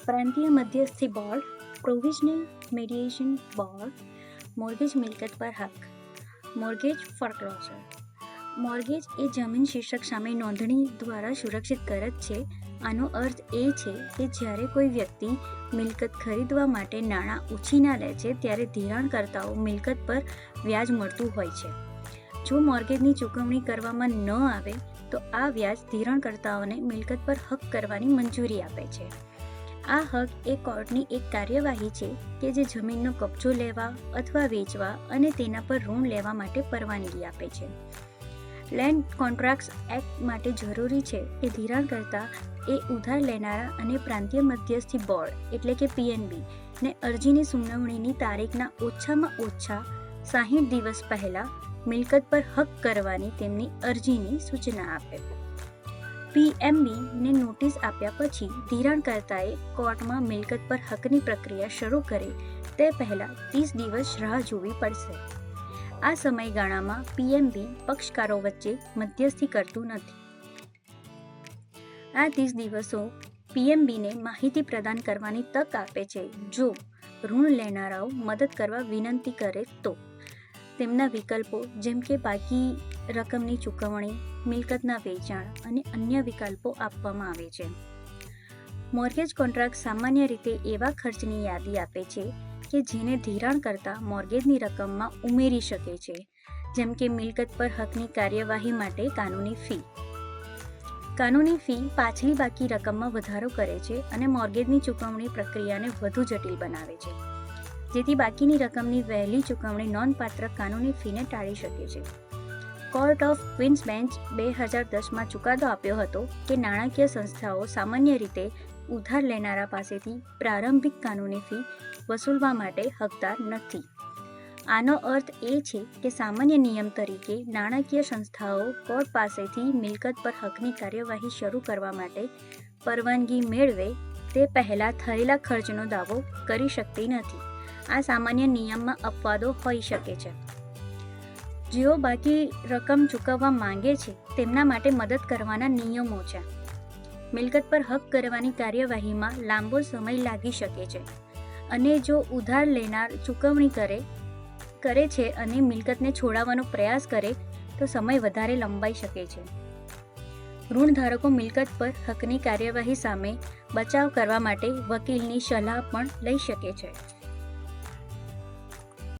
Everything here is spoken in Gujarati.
પ્રાંતીય મધ્યસ્થી board, provisional mediation board, mortgage મિલકત પર હક, મોર્ગેજ ફોરક્લોઝર. મોર્ગેજ એ જમીન શીર્ષક સામે નોંધણી દ્વારા સુરક્ષિત કરજ છે. આનો અર્થ એ છે કે જ્યારે કોઈ વ્યક્તિ મિલકત ખરીદવા માટે નાણાં ઉછીના લે છે ત્યારે ધિરાણકર્તાઓ મિલકત પર વ્યાજ મળતું હોય છે. જો મોર્ગેજની ચૂકવણી કરવામાં ન આવે તો આ વ્યાજ ધિરાણકર્તાઓને મિલકત પર હક કરવાની મંજૂરી આપે છે. આ હક એ કોર્ટની એક કાર્યવાહી છે કે જે જમીનનો કબજો લેવા અથવા વેચવા અને તેના પર ઋણ લેવા માટે પરવાનગી આપે છે. લેન્ડ કોન્ટ્રાક્ટ્સ એક્ટ માટે જરૂરી છે કે ધિરાણકર્તા એ ઉધાર લેનારા અને પ્રાંતીય મધ્યસ્થી બોર્ડ એટલે કે PNB ને અરજીની સુનાવણીની તારીખના ઓછામાં ઓછા 60 દિવસ પહેલા મિલકત પર હક કરવાની તેમની અરજીની સૂચના આપે. PMB ને નોટિસ આપ્યા પછી ધિરાણકર્તાએ કોર્ટમાં મિલકત પર હકની પ્રક્રિયા શરૂ કરે તે પહેલાં 30 દિવસ રાહ જોવી પડશે. આ સમયગાળામાં PMB પક્ષકારો વચ્ચે મધ્યસ્થી કરતું નથી. આ 30 દિવસો PMBને માહિતી પ્રદાન કરવાની તક આપે છે જો ઋણ લેનારાઓ મદદ કરવા વિનંતી કરે તો. તેમના વિકલ્પો જેમ કે બાકી રકમની ચૂકવણી, મિલકતના વેચાણ અને અન્ય વિકલ્પો આપવામાં આવે છે. મોર્ગેજ કોન્ટ્રાક્ટ સામાન્ય રીતે એવા ખર્ચની યાદી આપે છે કે જેને ધિરાણકર્તા મોર્ગેજની રકમમાં ઉમેરી શકે છે, જેમ કે મિલકત પર હકની કાર્યવાહી માટે કાનૂની ફી. કાનૂની ફી પાછલી બાકી રકમમાં વધારો કરે છે અને મોર્ગેજની ચૂકવણી પ્રક્રિયાને વધુ જટિલ બનાવે છે, જેથી બાકીની રકમની વહેલી ચૂકવણી નોંધપાત્ર કાનૂની ફીને ટાળી શકે છે. કોર્ટ ઓફ ક્વીન્સ બેન્ચ 2010માં ચુકાદો આપ્યો હતો કે નાણાકીય સંસ્થાઓ સામાન્ય રીતે ઉધાર લેનારા પાસેથી પ્રારંભિક કાનૂની ફી વસૂલવા માટે હકદાર નથી. આનો અર્થ એ છે કે સામાન્ય નિયમ તરીકે નાણાકીય સંસ્થાઓ કોર્ટ પાસેથી મિલકત પર હકની કાર્યવાહી શરૂ કરવા માટે પરવાનગી મેળવે તે પહેલાં થયેલા ખર્ચનો દાવો કરી શકતી નથી. આ સામાન્ય નિયમમાં અપવાદો હોઈ શકે છે. જેઓ બાકી રકમ ચૂકવવા માંગે છે તેમના માટે મદદ કરવાના નિયમો છે. મિલકત પર હક કરવાની કાર્યવાહીમાં લાંબો સમય લાગી શકે છે અને જો ઉધાર લેનાર ચૂકવણી કરે છે અને મિલકતને છોડાવવાનો પ્રયાસ કરે તો સમય વધારે લંબાઈ શકે છે. ઋણધારકો મિલકત પર હકની કાર્યવાહી સામે બચાવ કરવા માટે વકીલની સલાહ પણ લઈ શકે છે.